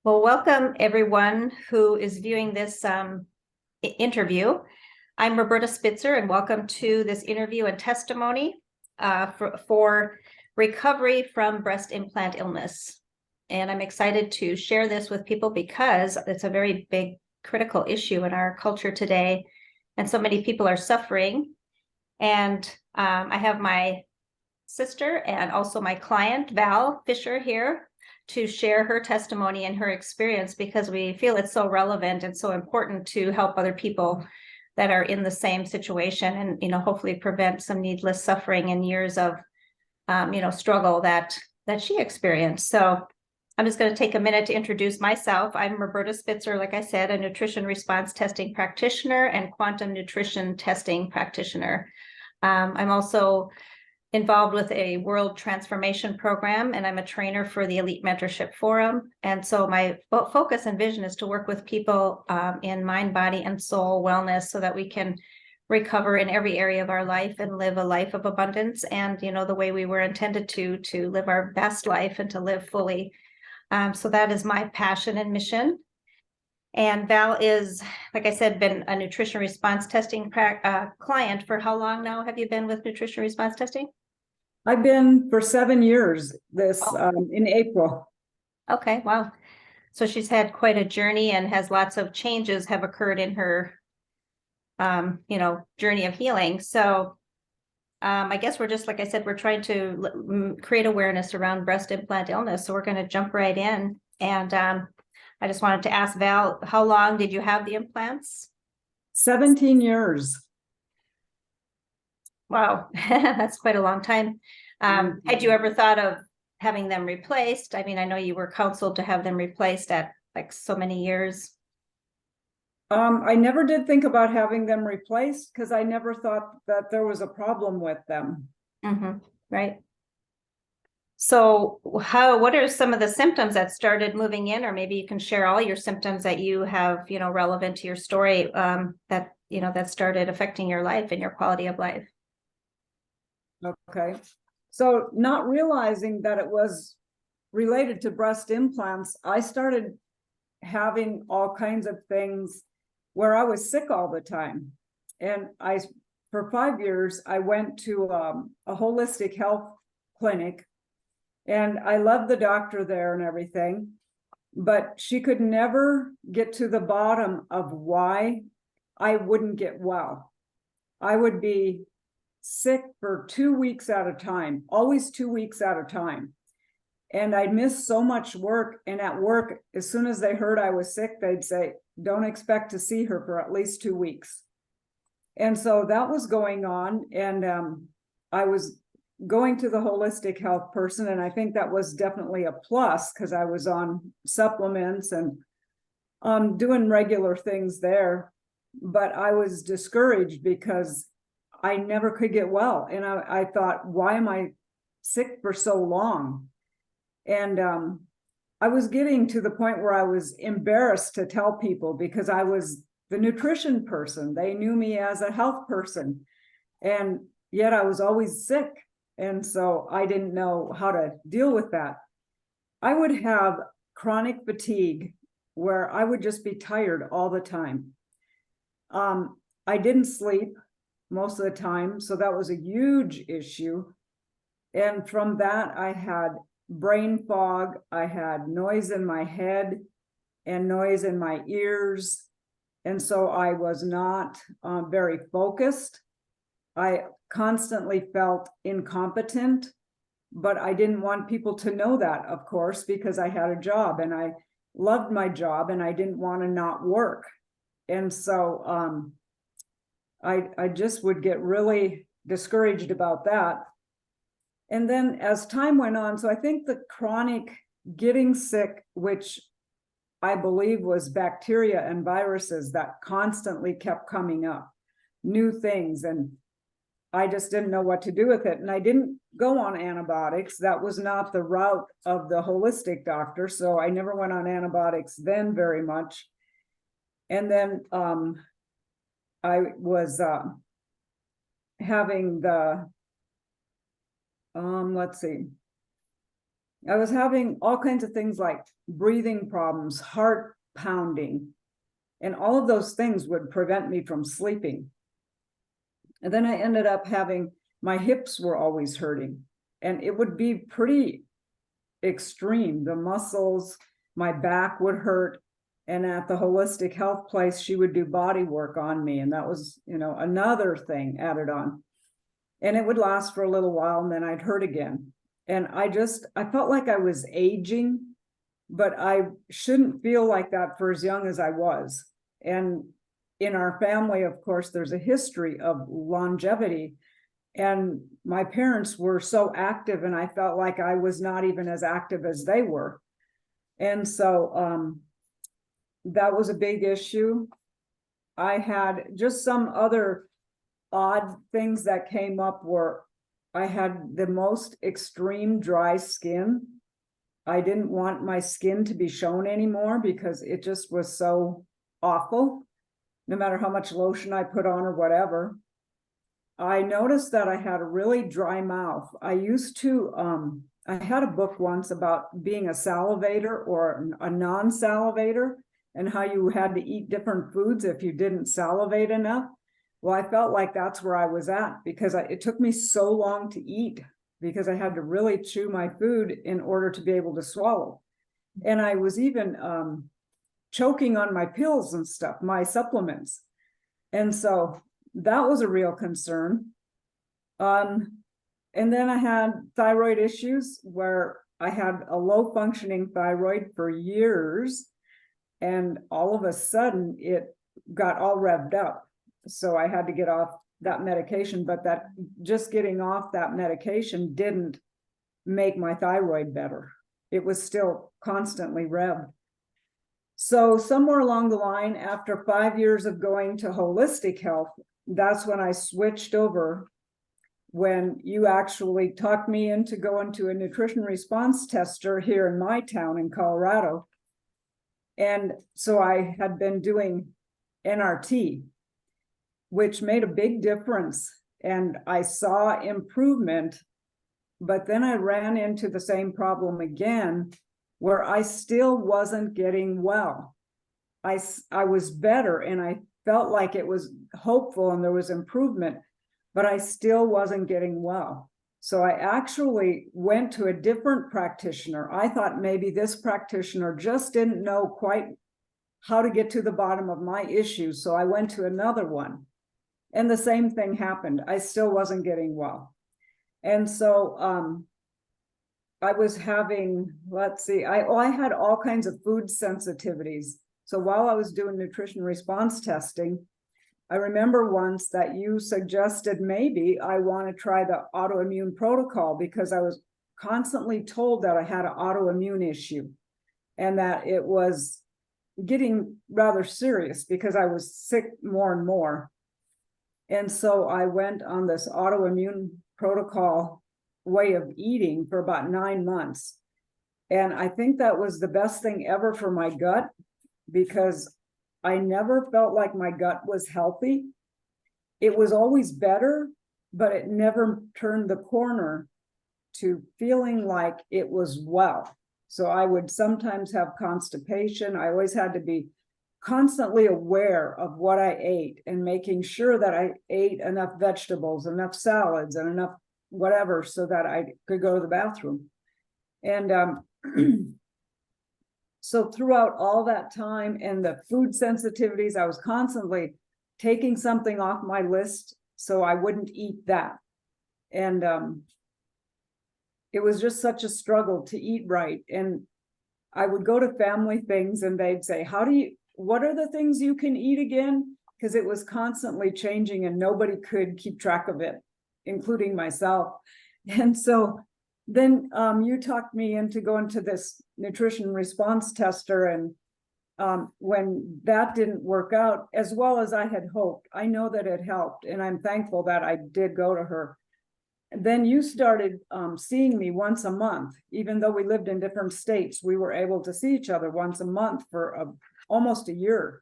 Well, welcome everyone who is viewing this interview. I'm Roberta Spitzer, and welcome to this interview and testimony for recovery from breast implant illness. And I'm excited to share this with people because it's a very big, critical issue in our culture today, and so many people are suffering. And I have my sister and also my client, Val Fisher, here to share her testimony and her experience because we feel it's so relevant and so important to help other people that are in the same situation and, hopefully prevent some needless suffering and years of, struggle that she experienced. So I'm just going to take a minute to introduce myself. I'm Roberta Spitzer, like I said, a nutrition response testing practitioner and quantum nutrition testing practitioner. I'm also involved with a world transformation program, and I'm a trainer for the Elite Mentorship Forum. And so my focus and vision is to work with people in mind, body, and soul wellness so that we can recover in every area of our life and live a life of abundance and, the way we were intended to live our best life and to live fully. So that is my passion and mission. And Val is, like I said, been a nutrition response testing client for how long now have you been with nutrition response testing? I've been for 7 years in April. Okay, wow. So she's had quite a journey and has lots of changes have occurred in her, journey of healing. So I guess we're just, like I said, we're trying to create awareness around breast implant illness. So we're going to jump right in. And I just wanted to ask Val, how long did you have the implants? 17 years. Wow, that's quite a long time. Had you ever thought of having them replaced? I mean, I know you were counseled to have them replaced at like so many years. I never did think about having them replaced because I never thought that there was a problem with them. Right. So what are some of the symptoms that started moving in, or maybe you can share all your symptoms that you have, relevant to your story, that started affecting your life and your quality of life? Okay. So not realizing that it was related to breast implants, I started having all kinds of things where I was sick all the time. And for 5 years, I went to a holistic health clinic, and I loved the doctor there and everything, but she could never get to the bottom of why I wouldn't get well. I would be sick for 2 weeks at a time, always 2 weeks at a time. And I'd miss so much work. And at work, as soon as they heard I was sick, they'd say, don't expect to see her for at least 2 weeks. And so that was going on. And I was going to the holistic health person. And I think that was definitely a plus because I was on supplements and doing regular things there. But I was discouraged because I never could get well. And I thought, why am I sick for so long? And I was getting to the point where I was embarrassed to tell people because I was the nutrition person. They knew me as a health person. And yet I was always sick. And so I didn't know how to deal with that. I would have chronic fatigue where I would just be tired all the time. I didn't sleep most of the time, so that was a huge issue. And from that, I had brain fog, I had noise in my head and noise in my ears. And so I was not very focused. I constantly felt incompetent, but I didn't want people to know that, of course, because I had a job and I loved my job and I didn't want to not work. And so I just would get really discouraged about that. And then as time went on, so I think the chronic getting sick, which I believe was bacteria and viruses that constantly kept coming up, new things, and I just didn't know what to do with it. And I didn't go on antibiotics. That was not the route of the holistic doctor. So I never went on antibiotics then very much. And then I was having the, let's see, I was having all kinds of things like breathing problems, heart pounding, and all of those things would prevent me from sleeping. And then I ended up having, my hips were always hurting, and it would be pretty extreme. The muscles, my back would hurt. And at the holistic health place, she would do body work on me. And that was, another thing added on. And it would last for a little while, and then I'd hurt again. And I felt like I was aging, but I shouldn't feel like that for as young as I was. And in our family, of course, there's a history of longevity. And my parents were so active, and I felt like I was not even as active as they were. And so that was a big issue. I had just some other odd things that came up where I had the most extreme dry skin. I didn't want my skin to be shown anymore because it just was so awful, no matter how much lotion I put on or whatever. I noticed that I had a really dry mouth. I had a book once about being a salivator or a non-salivator, and how you had to eat different foods if you didn't salivate enough. Well, I felt like that's where I was at, because it took me so long to eat, because I had to really chew my food in order to be able to swallow. And I was even choking on my pills and stuff, my supplements. And so that was a real concern. And then I had thyroid issues where I had a low functioning thyroid for years. And all of a sudden it got all revved up. So I had to get off that medication, but that just getting off that medication didn't make my thyroid better. It was still constantly revved. So somewhere along the line, after 5 years of going to holistic health, that's when I switched over, when you actually talked me into going to a nutrition response tester here in my town in Colorado. And so I had been doing NRT, which made a big difference. And I saw improvement, but then I ran into the same problem again, where I still wasn't getting well. I was better, and I felt like it was hopeful and there was improvement, but I still wasn't getting well. So I actually went to a different practitioner. I thought maybe this practitioner just didn't know quite how to get to the bottom of my issues. So I went to another one, and the same thing happened. I still wasn't getting well. And so I was having, I had all kinds of food sensitivities. So while I was doing nutrition response testing, I remember once that you suggested maybe I want to try the autoimmune protocol, because I was constantly told that I had an autoimmune issue and that it was getting rather serious because I was sick more and more. And so I went on this autoimmune protocol way of eating for about 9 months. And I think that was the best thing ever for my gut, because I never felt like my gut was healthy. It was always better, but it never turned the corner to feeling like it was well. So I would sometimes have constipation. I always had to be constantly aware of what I ate and making sure that I ate enough vegetables, enough salads, and enough whatever so that I could go to the bathroom. And so throughout all that time and the food sensitivities, I was constantly taking something off my list so I wouldn't eat that. And it was just such a struggle to eat right. And I would go to family things and they'd say, what are the things you can eat again? Because it was constantly changing and nobody could keep track of it, including myself. And so then you talked me into going to this nutrition response tester. And when that didn't work out as well as I had hoped, I know that it helped. And I'm thankful that I did go to her. And then you started seeing me once a month. Even though we lived in different states, we were able to see each other once a month for almost a year.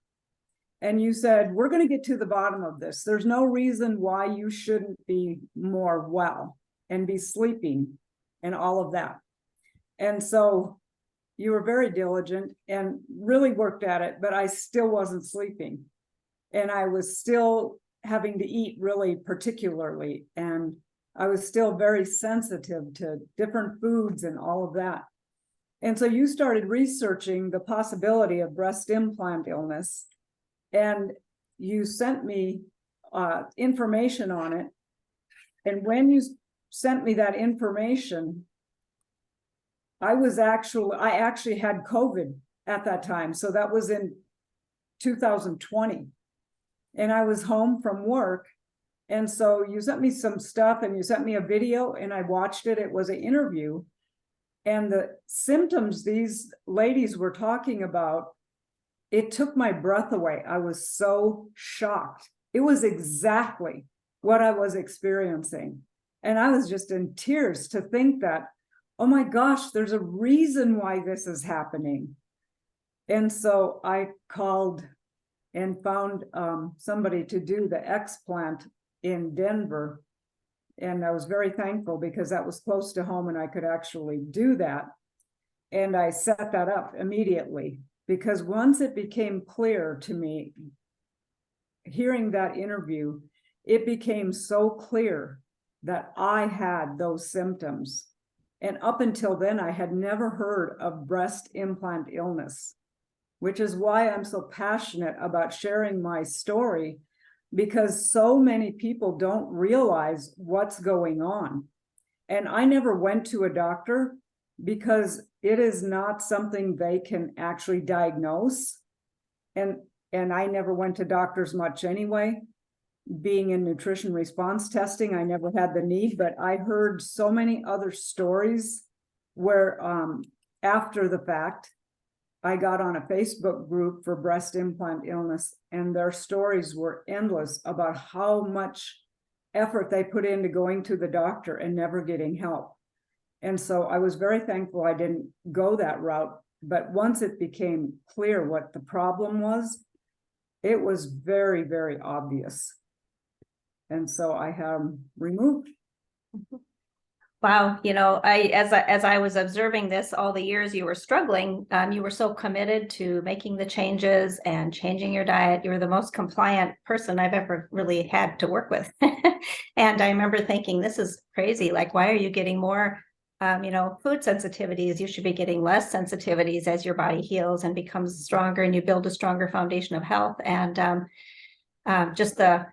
And you said, we're going to get to the bottom of this. There's no reason why you shouldn't be more well and be sleeping and all of that. And so you were very diligent and really worked at it, but I still wasn't sleeping. And I was still having to eat really particularly. And I was still very sensitive to different foods and all of that. And so you started researching the possibility of breast implant illness, and you sent me information on it. And when you sent me that information, I actually had COVID at that time. So that was in 2020. And I was home from work. And so you sent me some stuff and you sent me a video and I watched it. It was an interview. And the symptoms these ladies were talking about, it took my breath away. I was so shocked. It was exactly what I was experiencing. And I was just in tears to think that, oh my gosh, there's a reason why this is happening. And so I called and found somebody to do the explant in Denver. And I was very thankful because that was close to home and I could actually do that. And I set that up immediately because once it became clear to me, hearing that interview, it became so clear that I had those symptoms. And up until then, I had never heard of breast implant illness, which is why I'm so passionate about sharing my story, because so many people don't realize what's going on. And I never went to a doctor because it is not something they can actually diagnose. And I never went to doctors much anyway. Being in nutrition response testing, I never had the need, but I heard so many other stories where after the fact, I got on a Facebook group for breast implant illness, and their stories were endless about how much effort they put into going to the doctor and never getting help. And so I was very thankful I didn't go that route. But once it became clear what the problem was, it was very, very obvious. And so I have removed. Wow, as I was observing this all the years you were struggling, you were so committed to making the changes and changing your diet. You were the most compliant person I've ever really had to work with. And I remember thinking, this is crazy. Like, why are you getting more, food sensitivities? You should be getting less sensitivities as your body heals and becomes stronger and you build a stronger foundation of health. And just the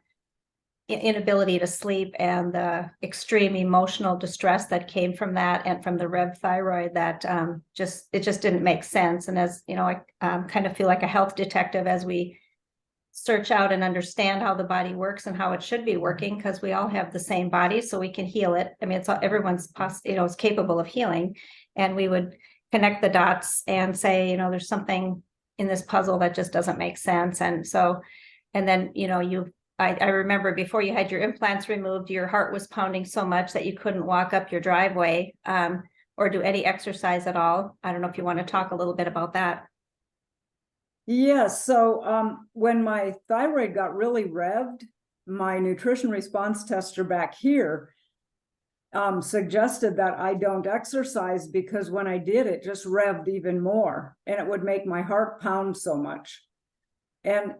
inability to sleep and the extreme emotional distress that came from that and from the Rev thyroid that it just didn't make sense. And as you know, I kind of feel like a health detective as we search out and understand how the body works and how it should be working, because we all have the same body, so we can heal it. I mean, everyone's is capable of healing, and we would connect the dots and say, there's something in this puzzle that just doesn't make sense. And so, and then I remember before you had your implants removed, your heart was pounding so much that you couldn't walk up your driveway or do any exercise at all. I don't know if you want to talk a little bit about that. Yes. So when my thyroid got really revved, my nutrition response tester back here suggested that I don't exercise because when I did, it just revved even more and it would make my heart pound so much. And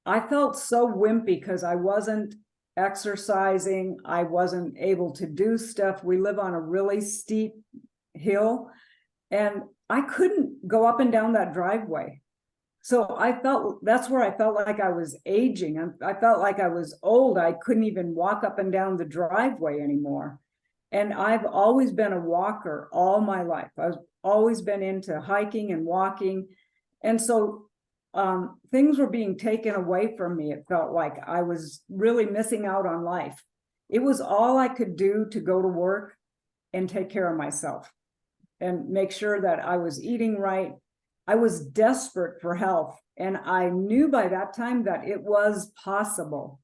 I felt so wimpy because I wasn't exercising. I wasn't able to do stuff. We live on a really steep hill and I couldn't go up and down that driveway. So that's where I felt like I was aging. I felt like I was old. I couldn't even walk up and down the driveway anymore. And I've always been a walker all my life. I've always been into hiking and walking. And so things were being taken away from me. It felt like I was really missing out on life. It was all I could do to go to work and take care of myself and make sure that I was eating right. I was desperate for health. And I knew by that time that it was possible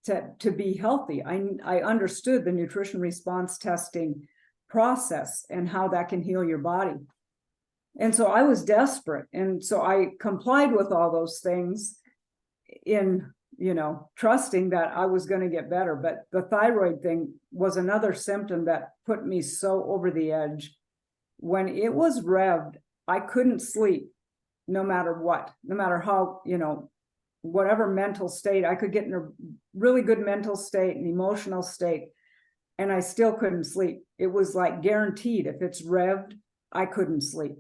to be healthy. I understood the nutrition response testing process and how that can heal your body. And so I was desperate. And so I complied with all those things in, trusting that I was going to get better. But the thyroid thing was another symptom that put me so over the edge. when it was revved, I couldn't sleep no matter what, no matter how, whatever mental state. I could get in a really good mental state and emotional state, and I still couldn't sleep. It was like guaranteed, if it's revved, I couldn't sleep.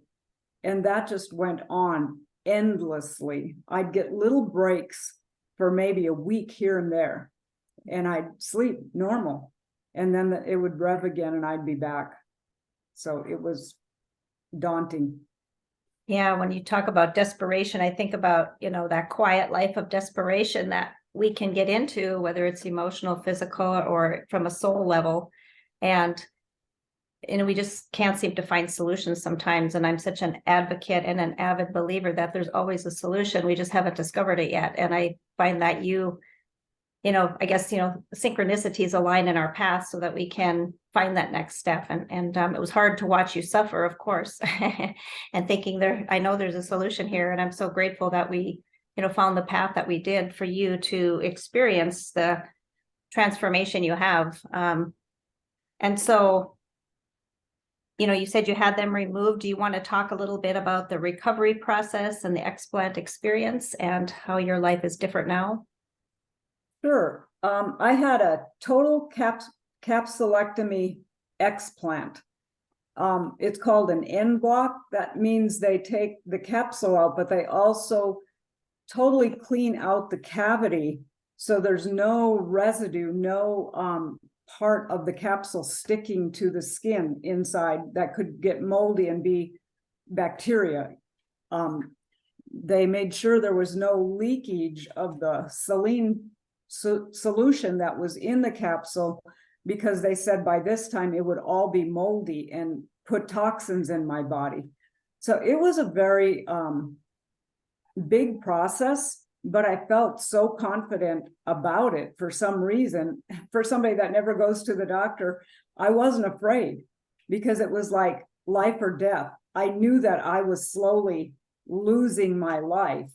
And that just went on endlessly. I'd get little breaks for maybe a week here and there, and I'd sleep normal. And then it would rev again and I'd be back. So it was daunting. Yeah, when you talk about desperation, I think about, that quiet life of desperation that we can get into, whether it's emotional, physical, or from a soul level. And, we just can't seem to find solutions sometimes. And I'm such an advocate and an avid believer that there's always a solution. We just haven't discovered it yet. And I find that I guess, synchronicities align in our path so that we can find that next step. And it was hard to watch you suffer, of course, and thinking I know there's a solution here. And I'm so grateful that we, found the path that we did for you to experience the transformation you have. And so, you said you had them removed. Do you want to talk a little bit about the recovery process and the explant experience and how your life is different now? Sure. I had a total capsulectomy explant. It's called an en bloc. That means they take the capsule out, but they also totally clean out the cavity. So there's no residue, no part of the capsule sticking to the skin inside that could get moldy and be bacteria. They made sure there was no leakage of the saline solution that was in the capsule, because they said by this time it would all be moldy and put toxins in my body. So it was a very big process, but I felt so confident about it for some reason. For somebody that never goes to the doctor, I wasn't afraid, because it was like life or death. I knew that I was slowly losing my life,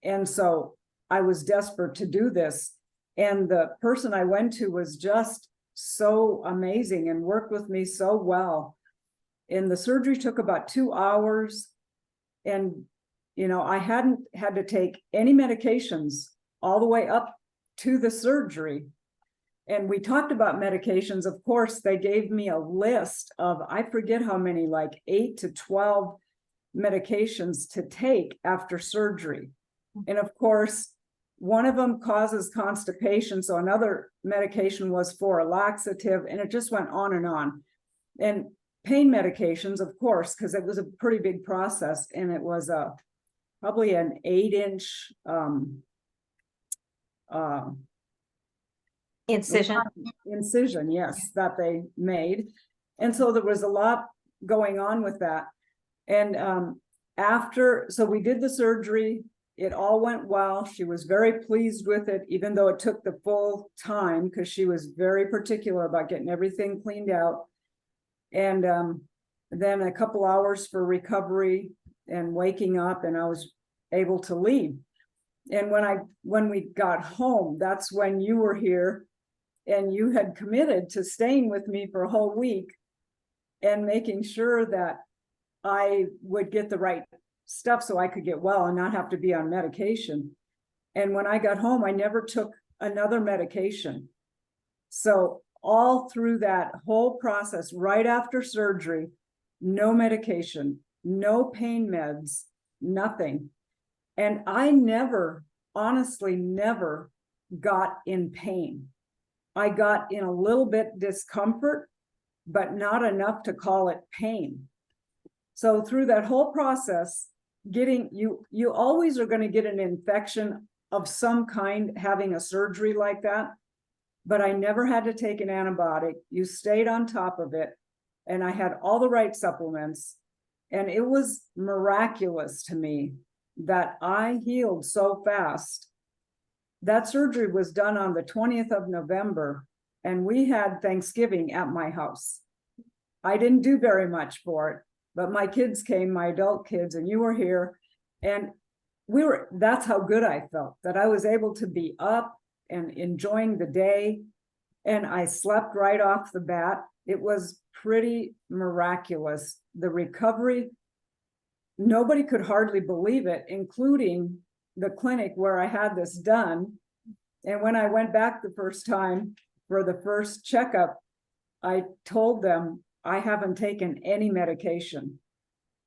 and so I was desperate to do this. And the person I went to was just so amazing and worked with me so well. And the surgery took about 2 hours. And, I hadn't had to take any medications all the way up to the surgery. And we talked about medications. Of course, they gave me a list of, I forget how many, like 8 to 12 medications to take after surgery. And of course, one of them causes constipation. So another medication was for a laxative, and it just went on and on. And pain medications, of course, because it was a pretty big process. And it was probably an 8-inch incision, yes, that they made. And so there was a lot going on with that. And so we did the surgery. It all went well. She was very pleased with it, even though it took the full time, because she was very particular about getting everything cleaned out. And then a couple hours for recovery and waking up, and I was able to leave. And when we got home, that's when you were here, and you had committed to staying with me for a whole week and making sure that I would get the right stuff so I could get well and not have to be on medication. And when I got home, I never took another medication. So all through that whole process, right after surgery, no medication, no pain meds, nothing. And I honestly never got in pain. I got in a little bit discomfort, but not enough to call it pain. So through that whole process, you always are going to get an infection of some kind having a surgery like that, but I never had to take an antibiotic. You stayed on top of it, and I had all the right supplements, and it was miraculous to me that I healed so fast. That surgery was done on the 20th of November, and we had Thanksgiving at my house. I didn't do very much for it, but my kids came, my adult kids, and you were here. And that's how good I felt, that I was able to be up and enjoying the day. And I slept right off the bat. it was pretty miraculous. The recovery, nobody could hardly believe it, including the clinic where I had this done. And when I went back the first time for the first checkup, I told them I haven't taken any medication.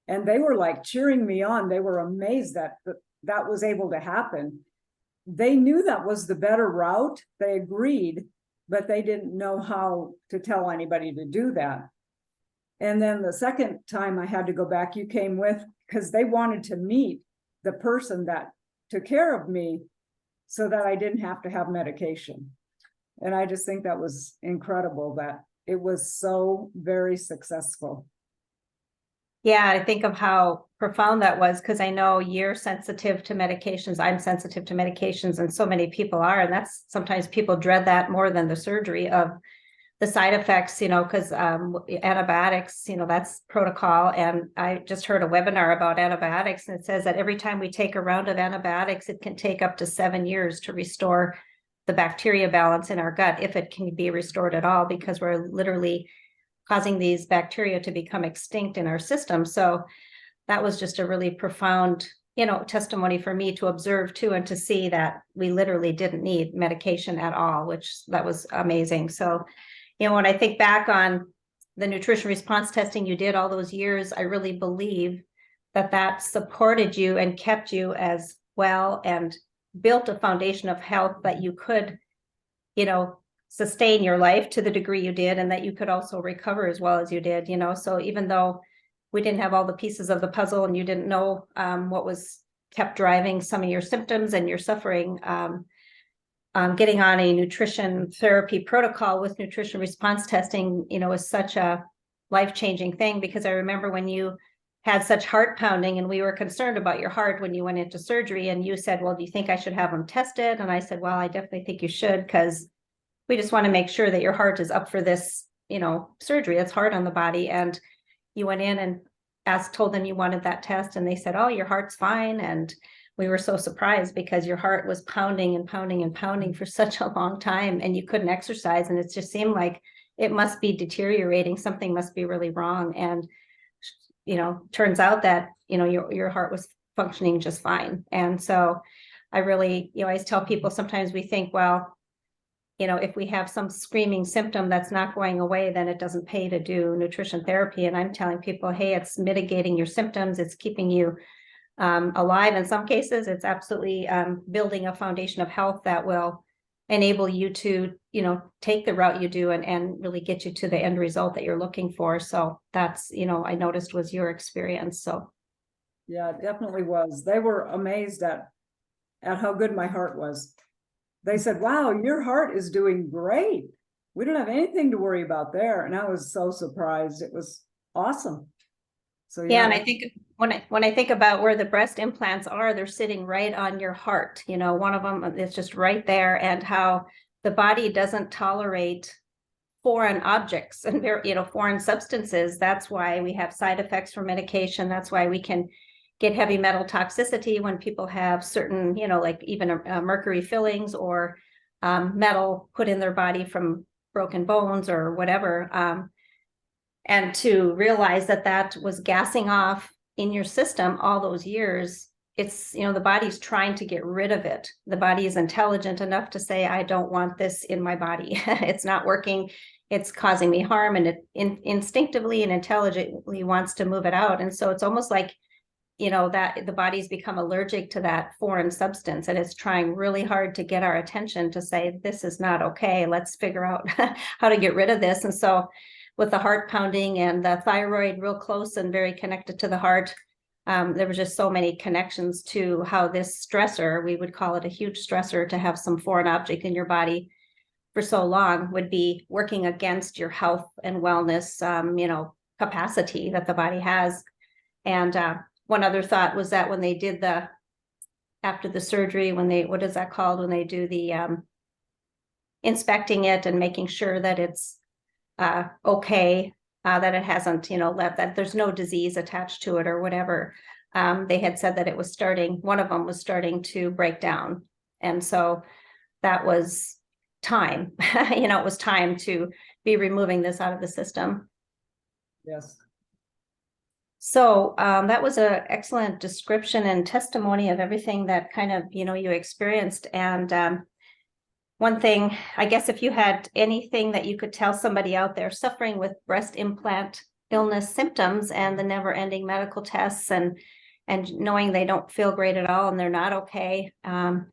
And they were like cheering me on. They were amazed that that was able to happen. They knew that was the better route. They agreed, but they didn't know how to tell anybody to do that. And then the second time I had to go back, you came with, because they wanted to meet the person that took care of me so that I didn't have to have medication. And I just think that was incredible that it was so very successful. Yeah, I think of how profound that was, because I know you're sensitive to medications. I'm sensitive to medications, and so many people are. And that's sometimes people dread that more than the surgery of the side effects, because antibiotics, that's protocol. And I just heard a webinar about antibiotics, and it says that every time we take a round of antibiotics, it can take up to 7 years to restore the bacteria balance in our gut, if it can be restored at all, because we're literally causing these bacteria to become extinct in our system. So that was just a really profound, testimony for me to observe too, and to see that we literally didn't need medication at all, which that was amazing. So, when I think back on the nutrition response testing you did all those years, I really believe that that supported you and kept you as well and built a foundation of health that you could, sustain your life to the degree you did, and that you could also recover as well as you did, so even though we didn't have all the pieces of the puzzle and you didn't know what was kept driving some of your symptoms and your suffering, getting on a nutrition therapy protocol with nutrition response testing, is such a life-changing thing. Because I remember when you had such heart pounding and we were concerned about your heart when you went into surgery, and you said, well, do you think I should have them tested? And I said, well, I definitely think you should, because we just want to make sure that your heart is up for this, surgery. It's hard on the body. And you went in and told them you wanted that test, and they said, oh, your heart's fine. And we were so surprised, because your heart was pounding and pounding and pounding for such a long time, and you couldn't exercise. And it just seemed like it must be deteriorating. Something must be really wrong. And, turns out that, your heart was functioning just fine. And so I really, I always tell people, sometimes we think, well, if we have some screaming symptom that's not going away, then it doesn't pay to do nutrition therapy. And I'm telling people, hey, it's mitigating your symptoms. It's keeping you alive. In some cases, it's absolutely building a foundation of health that will enable you to, take the route you do and really get you to the end result that you're looking for. So that's, I noticed was your experience. So yeah, it definitely was. They were amazed at how good my heart was. They said, wow, your heart is doing great. We don't have anything to worry about there. And I was so surprised. It was awesome. So yeah, and I think when I think about where the breast implants are, they're sitting right on your heart. One of them is just right there, and how the body doesn't tolerate foreign objects and foreign substances. That's why we have side effects from medication. That's why we can get heavy metal toxicity when people have certain, like even mercury fillings or metal put in their body from broken bones or whatever. And to realize that that was gassing off in your system all those years, it's, the body's trying to get rid of it. The body is intelligent enough to say, I don't want this in my body. It's not working. It's causing me harm, and it instinctively and intelligently wants to move it out. And so it's almost like, that the body's become allergic to that foreign substance, and it's trying really hard to get our attention to say, this is not okay. Let's figure out how to get rid of this. And so with the heart pounding and the thyroid real close and very connected to the heart, there were just so many connections to how this stressor, we would call it a huge stressor, to have some foreign object in your body for so long, would be working against your health and wellness, capacity that the body has. And one other thought was that when they did after the surgery, what is that called? When they do the inspecting it and making sure that it's okay, that it hasn't, that there's no disease attached to it or whatever. They had said that one of them was starting to break down. And so that was time, it was time to be removing this out of the system. Yes. So that was an excellent description and testimony of everything that kind of, you experienced. And one thing, I guess, if you had anything that you could tell somebody out there suffering with breast implant illness symptoms and the never-ending medical tests and knowing they don't feel great at all and they're not okay, and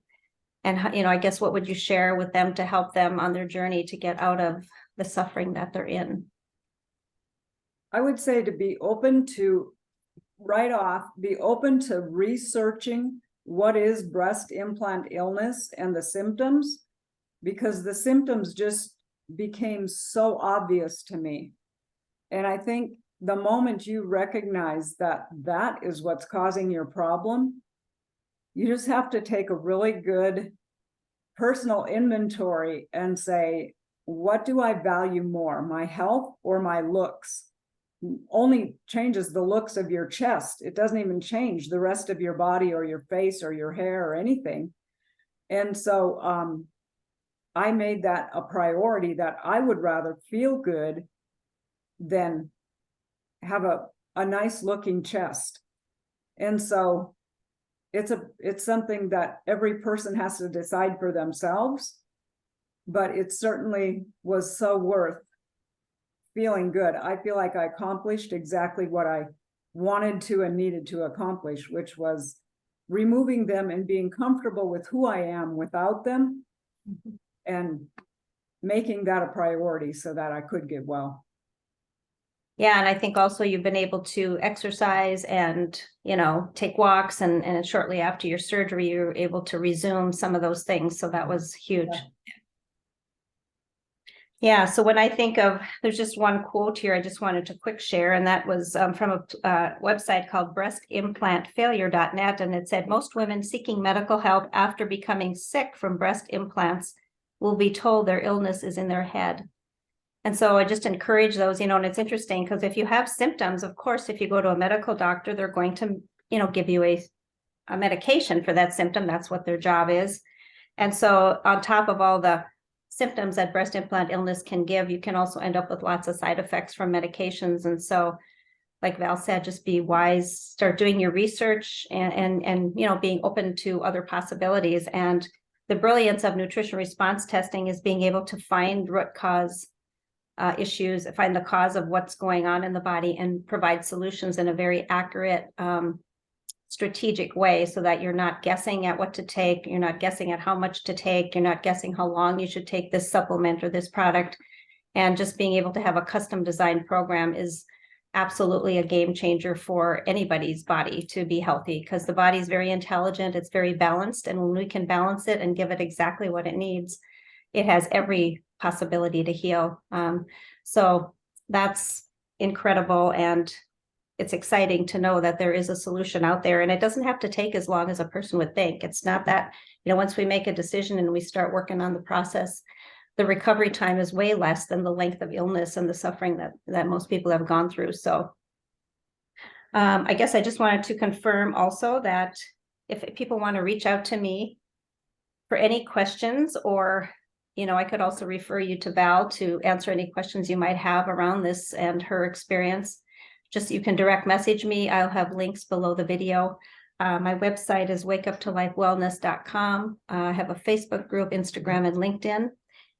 I guess what would you share with them to help them on their journey to get out of the suffering that they're in? I would say to be open to, right off, be open to researching what is breast implant illness and the symptoms, because the symptoms just became so obvious to me. And I think the moment you recognize that that is what's causing your problem, you just have to take a really good personal inventory and say, what do I value more, my health or my looks? Only changes the looks of your chest. It doesn't even change the rest of your body or your face or your hair or anything. And so I made that a priority, that I would rather feel good than have a nice looking chest. And so it's something that every person has to decide for themselves, but it certainly was so worth feeling good. I feel like I accomplished exactly what I wanted to and needed to accomplish, which was removing them and being comfortable with who I am without them, and making that a priority so that I could get well. Yeah, and I think also you've been able to exercise and, take walks, and shortly after your surgery, you were able to resume some of those things. So that was huge. Yeah, so when I think of, there's just one quote here I just wanted to quick share, and that was from a website called breastimplantfailure.net, and it said, most women seeking medical help after becoming sick from breast implants will be told their illness is in their head. And so I just encourage those, and it's interesting because if you have symptoms, of course, if you go to a medical doctor, they're going to, give you a medication for that symptom. That's what their job is. And so on top of all the symptoms that breast implant illness can give, you can also end up with lots of side effects from medications. And so, like Val said, just be wise, start doing your research and being open to other possibilities. And the brilliance of nutrition response testing is being able to find root cause issues, find the cause of what's going on in the body, and provide solutions in a very accurate, strategic way, so that you're not guessing at what to take, you're not guessing at how much to take, you're not guessing how long you should take this supplement or this product. And just being able to have a custom designed program is absolutely a game changer for anybody's body to be healthy, because the body is very intelligent, it's very balanced, and when we can balance it and give it exactly what it needs, it has every possibility to heal. So that's incredible, and it's exciting to know that there is a solution out there, and it doesn't have to take as long as a person would think. It's not that, once we make a decision and we start working on the process, the recovery time is way less than the length of illness and the suffering that most people have gone through. So I guess I just wanted to confirm also that if people want to reach out to me for any questions, or I could also refer you to Val to answer any questions you might have around this and her experience. Just, you can direct message me. I'll have links below the video. My website is wakeuptolifewellness.com. I have a Facebook group, Instagram, and LinkedIn.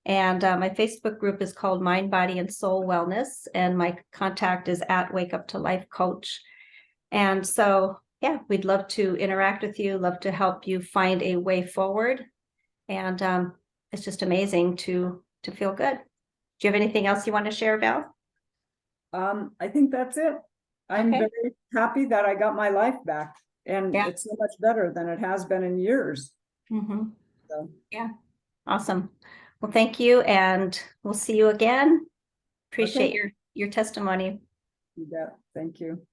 And my Facebook group is called Mind, Body, and Soul Wellness. And my contact is at Wake Up to Life Coach. And so, yeah, we'd love to interact with you, love to help you find a way forward. And it's just amazing to feel good. Do you have anything else you want to share, Val? I think that's it. I'm very happy that I got my life back, and it's so much better than it has been in years. So. Yeah, awesome. Well, thank you, and we'll see you again. Appreciate your testimony. You bet. Thank you.